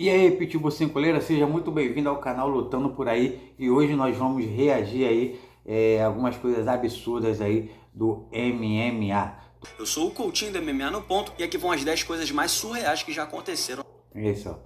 E aí, Pitbull Cincoleira, seja muito bem-vindo ao canal Lutando Por Aí. E hoje nós vamos reagir aí algumas coisas absurdas aí do MMA. Eu sou o Coutinho do MMA no ponto e aqui vão as 10 coisas mais surreais que já aconteceram É isso, ó.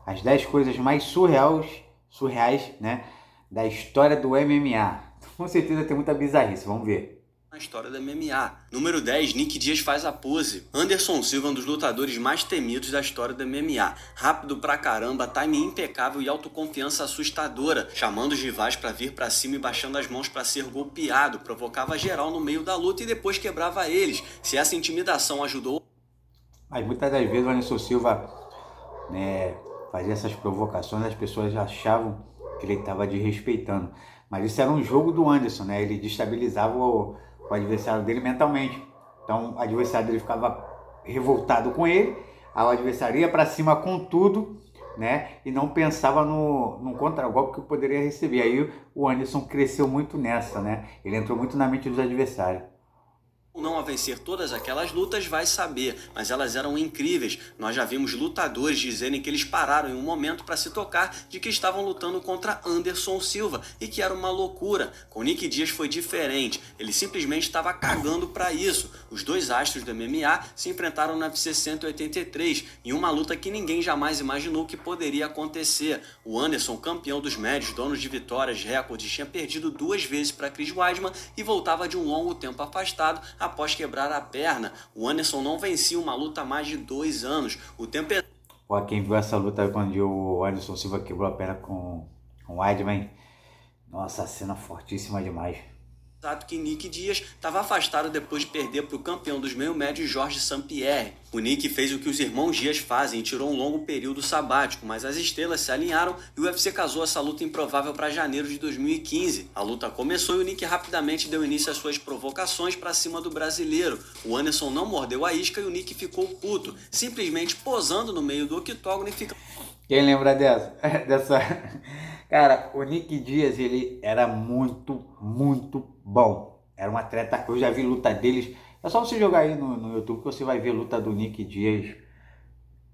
As 10 coisas mais surreais, né, da história do MMA. Com certeza tem muita bizarrice, vamos ver. na história do MMA. Número 10, Nick Diaz faz a pose. Anderson Silva é um dos lutadores mais temidos da história do MMA. Rápido pra caramba, timing impecável e autoconfiança assustadora, chamando os rivais pra vir pra cima e baixando as mãos pra ser golpeado, provocava geral no meio da luta e depois quebrava eles. Se essa intimidação ajudou... Mas muitas das vezes o Anderson Silva, né, fazia essas provocações, as pessoas achavam que ele estava desrespeitando. Mas isso era um jogo do Anderson, né? Ele destabilizava o adversário dele mentalmente. Então o adversário dele ficava revoltado com ele, aí o adversário ia para cima com tudo, né? E não pensava no contragolpe que poderia receber. Aí o Anderson cresceu muito nessa, né? Ele entrou muito na mente dos adversários. Não a vencer todas aquelas lutas, vai saber, mas elas eram incríveis. Nós já vimos lutadores dizerem que eles pararam em um momento para se tocar de que estavam lutando contra Anderson Silva e que era uma loucura. Com Nick Diaz foi diferente, ele simplesmente estava cagando para isso. Os dois astros do MMA se enfrentaram no UFC 183 em uma luta que ninguém jamais imaginou que poderia acontecer. O Anderson, campeão dos médios, dono de vitórias, recordes, tinha perdido 2 vezes para Chris Weidman e voltava de um longo tempo afastado após quebrar a perna. O Anderson não vencia uma luta há mais de 2 anos. O tempo é... Pô, quem viu essa luta quando o Anderson Silva quebrou a perna com o Weidman, nossa, cena fortíssima demais. Exato que Nick Diaz estava afastado depois de perder para o campeão dos meio-médios Jorge St-Pierre. O Nick fez o que os irmãos Diaz fazem e tirou um longo período sabático, mas as estrelas se alinharam e o UFC casou essa luta improvável para janeiro de 2015. A luta começou e o Nick rapidamente deu início às suas provocações para cima do brasileiro. O Anderson não mordeu a isca e o Nick ficou puto, simplesmente posando no meio do octógono e ficando... Quem lembra dessa? Dessa? Cara, o Nick Diaz, ele era muito bom. Era um atleta, eu já vi luta deles. É só você jogar aí no YouTube que você vai ver luta do Nick Diaz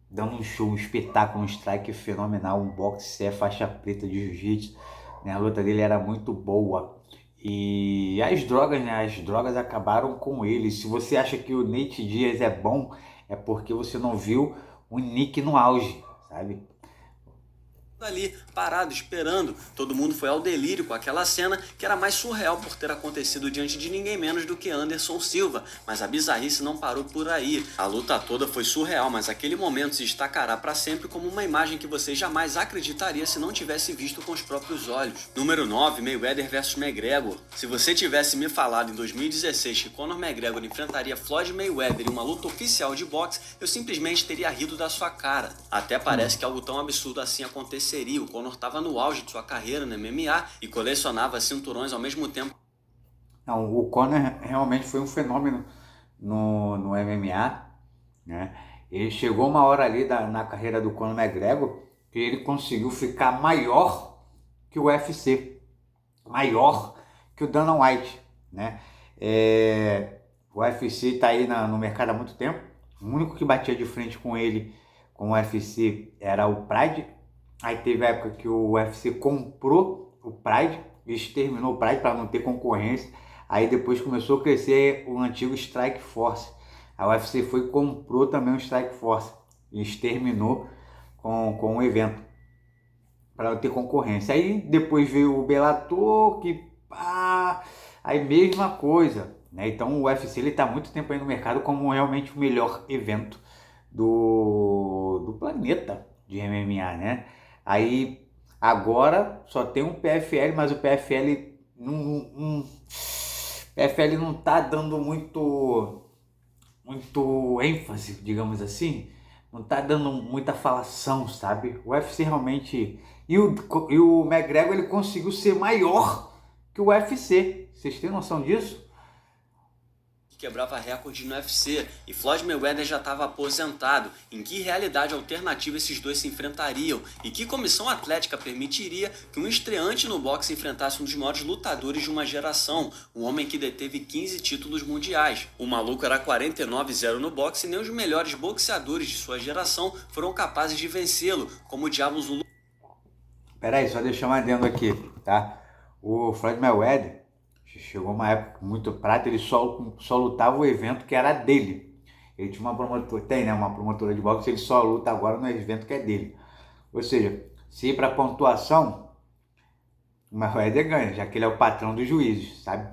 dando um show, um espetáculo, um strike fenomenal, um boxe, faixa preta de jiu-jitsu. Né? A luta dele era muito boa. E as drogas, né? As drogas acabaram com ele. Se você acha que o Nate Diaz é bom, é porque você não viu o Nick no auge, sabe? ali, parado, esperando. Todo mundo foi ao delírio com aquela cena que era mais surreal por ter acontecido diante de ninguém menos do que Anderson Silva. Mas a bizarrice não parou por aí. A luta toda foi surreal, mas aquele momento se destacará para sempre como uma imagem que você jamais acreditaria se não tivesse visto com os próprios olhos. Número 9, Mayweather vs McGregor. Se você tivesse me falado em 2016 que Conor McGregor enfrentaria Floyd Mayweather em uma luta oficial de boxe, eu simplesmente teria rido da sua cara. Até parece que algo tão absurdo assim aconteceria. O Conor estava no auge de sua carreira no MMA e colecionava cinturões ao mesmo tempo. Não, o Conor realmente foi um fenômeno no MMA, né? Ele chegou uma hora ali na carreira do Conor McGregor que ele conseguiu ficar maior que o UFC, maior que o Dana White, né? O UFC está aí no mercado há muito tempo. O único que batia de frente com ele, com o UFC, era o Pride. Aí teve a época que o UFC comprou o Pride, exterminou o Pride para não ter concorrência. Aí depois começou a crescer o antigo Strike Force. A UFC foi e comprou também o Strike Force e exterminou com o evento para não ter concorrência. Aí depois veio o Bellator, que pá, aí mesma coisa, né? Então o UFC ele está muito tempo aí no mercado como realmente o melhor evento do planeta de MMA, né? Aí agora só tem um PFL, mas o PFL PFL não tá dando muito ênfase, digamos assim. Não tá dando muita falação, sabe? O UFC realmente... E o McGregor, ele conseguiu ser maior que o UFC. Vocês têm noção disso? que quebrava recorde no UFC e Floyd Mayweather já estava aposentado. Em que realidade alternativa esses dois se enfrentariam? E que comissão atlética permitiria que um estreante no boxe enfrentasse um dos maiores lutadores de uma geração, um homem que deteve 15 títulos mundiais? O maluco era 49-0 no boxe e nem os melhores boxeadores de sua geração foram capazes de vencê-lo, como diabos o... Peraí, só deixar um adendo aqui, tá? O Floyd Mayweather chegou uma época muito prata, ele só lutava o evento que era dele. Ele tinha uma promotora, tem, né? Uma promotora de boxe, ele só luta agora no evento que é dele. Ou seja, se ir para pontuação, o Mayweather ganha, já que ele é o patrão dos juízes, sabe?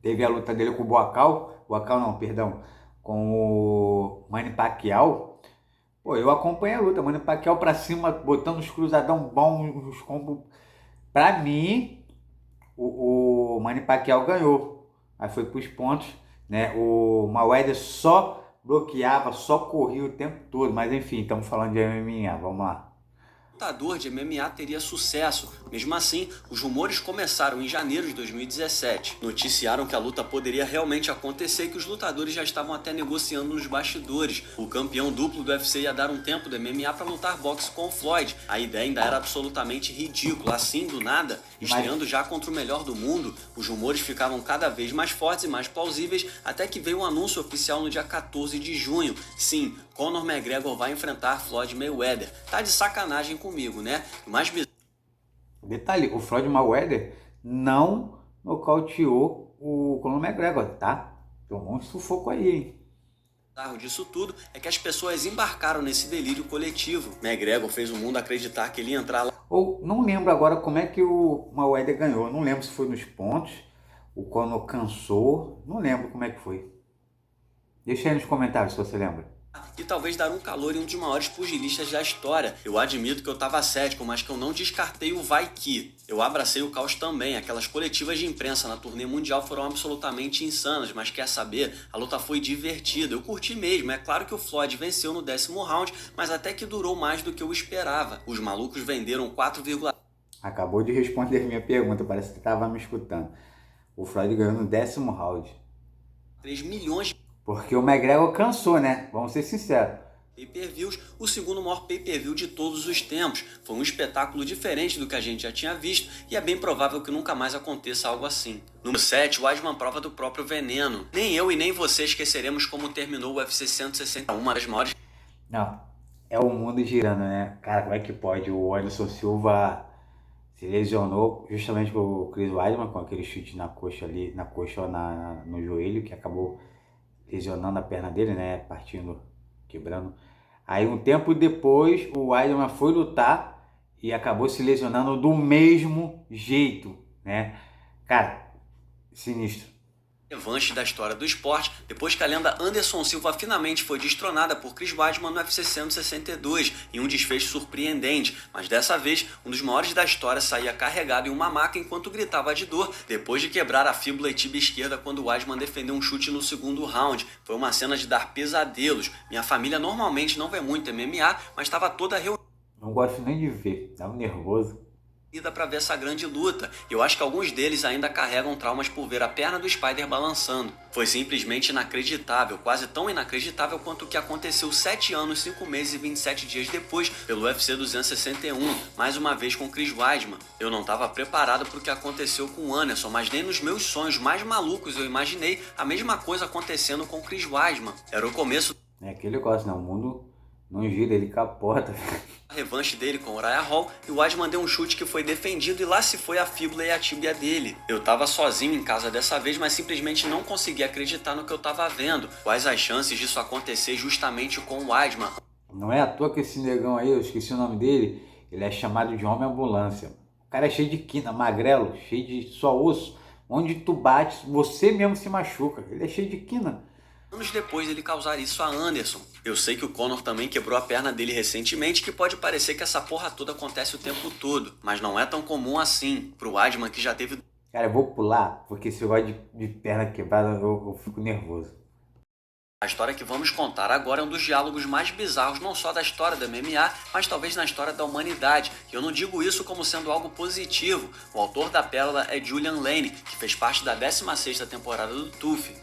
Teve a luta dele com o com o Manny Pacquiao. Pô, eu acompanhei a luta, Manny Pacquiao pra cima, botando os cruzadão bons, os combos. Pra mim, o Manny Pacquiao ganhou. Aí foi pros pontos, né? O Mayweather só bloqueava, só corria o tempo todo. Mas enfim, estamos falando de MMA, vamos lá. Lutador de MMA teria sucesso. Mesmo assim, os rumores começaram em janeiro de 2017. Noticiaram que a luta poderia realmente acontecer e que os lutadores já estavam até negociando nos bastidores. O campeão duplo do UFC ia dar um tempo do MMA para lutar boxe com o Floyd. A ideia ainda era absolutamente ridícula. Assim, do nada, estreando já contra o melhor do mundo, os rumores ficavam cada vez mais fortes e mais plausíveis, até que veio um anúncio oficial no dia 14 de junho. Sim, Conor McGregor vai enfrentar Floyd Mayweather. Tá de sacanagem comigo, né? O mais bizarro... Detalhe, o Floyd Mayweather não nocauteou o Conor McGregor, tá? Tomou um sufoco aí, hein? Disso tudo é que as pessoas embarcaram nesse delírio coletivo. McGregor fez o mundo acreditar que ele ia entrar lá. Ou não lembro agora como é que o Mayweather ganhou. Não lembro se foi nos pontos, o Conor cansou. Não lembro como é que foi. Deixa aí nos comentários se você lembra. E talvez dar um calor em um dos maiores pugilistas da história. Eu admito que eu tava cético, mas que eu não descartei o vai que. Eu abracei o caos também. Aquelas coletivas de imprensa na turnê mundial foram absolutamente insanas, mas quer saber? A luta foi divertida, eu curti mesmo. É claro que o Floyd venceu no 10º round, mas até que durou mais do que eu esperava. Os malucos venderam 4, Acabou de responder minha pergunta, parece que estava me escutando. O Floyd ganhou no 10º round. 3 milhões de Porque o McGregor cansou, né? Vamos ser sinceros. pay-per-views, o segundo maior pay-per-view de todos os tempos. Foi um espetáculo diferente do que a gente já tinha visto e é bem provável que nunca mais aconteça algo assim. Número 7, Weidman prova do próprio veneno. Nem eu e nem você esqueceremos como terminou o UFC 161, uma das maiores... Não, é o mundo girando, né? Cara, como é que pode? O Anderson Silva se lesionou justamente pro Chris Weidman com aquele chute na coxa ali, na coxa ou no joelho, que acabou lesionando a perna dele, né? Partindo, quebrando. Aí um tempo depois o Weidman foi lutar e acabou se lesionando do mesmo jeito, né? Cara, sinistro. Revanche da história do esporte, depois que a lenda Anderson Silva finalmente foi destronada por Chris Weidman no UFC 162, em um desfecho surpreendente, mas dessa vez, um dos maiores da história saía carregado em uma maca enquanto gritava de dor, depois de quebrar a fíbula e tíbia esquerda quando Weidman defendeu um chute no segundo round. Foi uma cena de dar pesadelos. Minha família normalmente não vê muito MMA, mas estava toda reunida. Não gosto nem de ver, dá um nervoso. Para ver essa grande luta. Eu acho que alguns deles ainda carregam traumas por ver a perna do Spider balançando. Foi simplesmente inacreditável, quase tão inacreditável quanto o que aconteceu 7 anos, 5 meses e 27 dias depois pelo UFC 261, mais uma vez com Chris Weidman. Eu não estava preparado para o que aconteceu com o Anderson, mas nem nos meus sonhos mais malucos eu imaginei a mesma coisa acontecendo com Chris Weidman. Era o começo... É aquele negócio, né? O mundo não gira, ele capota. A revanche dele com o Uriah Hall e o Weidman deu um chute que foi defendido e lá se foi a fíbula e a tíbia dele. Eu tava sozinho em casa dessa vez, mas simplesmente não consegui acreditar no que eu tava vendo. Quais as chances disso acontecer justamente com o Weidman? Não é à toa que esse negão aí, eu esqueci o nome dele, ele é chamado de homem ambulância. O cara é cheio de quina, magrelo, cheio de só osso. Onde tu bate, você mesmo se machuca. Ele é cheio de quina. Anos depois ele causar isso a Anderson. Eu sei que o Conor também quebrou a perna dele recentemente, que pode parecer que essa porra toda acontece o tempo todo, mas não é tão comum assim. Pro Weidman que já teve... Cara, eu vou pular, porque se eu gosto de perna quebrada, eu fico nervoso. A história que vamos contar agora é um dos diálogos mais bizarros, não só da história do MMA, mas talvez na história da humanidade. E eu não digo isso como sendo algo positivo. O autor da pérola é Julian Lane, que fez parte da 16ª temporada do TUF.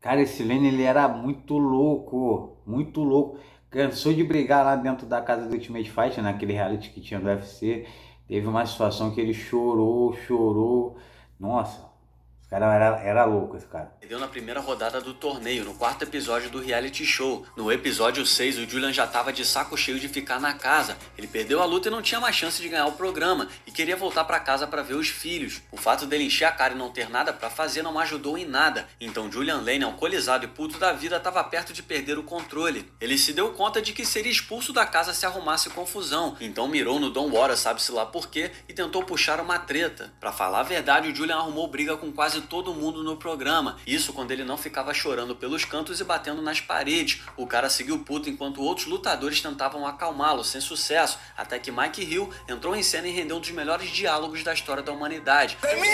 Cara, esse Lane, ele era muito louco, muito louco. Cansou de brigar lá dentro da casa do Ultimate Fight, naquele reality que tinha do UFC. Teve uma situação que ele chorou. Nossa, esse cara era louco, esse cara. Perdeu na primeira rodada do torneio, no 4º episódio do reality show. No episódio 6, o Julian já estava de saco cheio de ficar na casa. Ele perdeu a luta e não tinha mais chance de ganhar o programa, e queria voltar para casa para ver os filhos. O fato dele encher a cara e não ter nada para fazer não ajudou em nada. Então Julian Lane, alcoolizado e puto da vida, estava perto de perder o controle. Ele se deu conta de que seria expulso da casa se arrumasse confusão. Então mirou no Don Wara, sabe-se lá por quê, e tentou puxar uma treta. Para falar a verdade, o Julian arrumou briga com quase todo mundo no programa. Isso quando ele não ficava chorando pelos cantos e batendo nas paredes. O cara seguiu puto enquanto outros lutadores tentavam acalmá-lo, sem sucesso, até que Mike Hill entrou em cena e rendeu um dos melhores diálogos da história da humanidade. Let me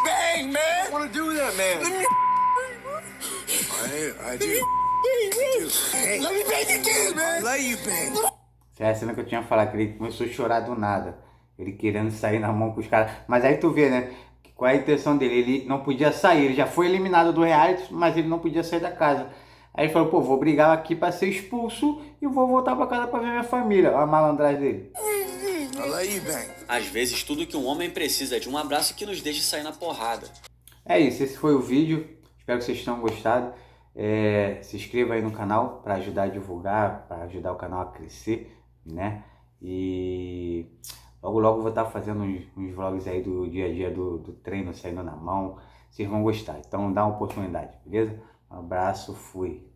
bang, man. I wanna do that, man. Let me I do. Let me bang again, man. Let you bang. Essa é a cena que eu tinha falado, que ele começou a chorar do nada. Ele querendo sair na mão com os caras. Mas aí tu vê, né? Qual é a intenção dele? Ele não podia sair, ele já foi eliminado do reality, mas ele não podia sair da casa. Aí ele falou, pô, vou brigar aqui pra ser expulso e vou voltar pra casa pra ver minha família. Olha a malandragem dele. Às vezes tudo que um homem precisa é de um abraço que nos deixe sair na porrada. É isso, esse foi o vídeo. Espero que vocês tenham gostado. Se inscreva aí no canal para ajudar a divulgar, para ajudar o canal a crescer, né? E logo eu vou estar fazendo uns vlogs aí do dia a dia do treino, saindo na mão. Vocês vão gostar, então dá uma oportunidade, beleza? Um abraço, fui!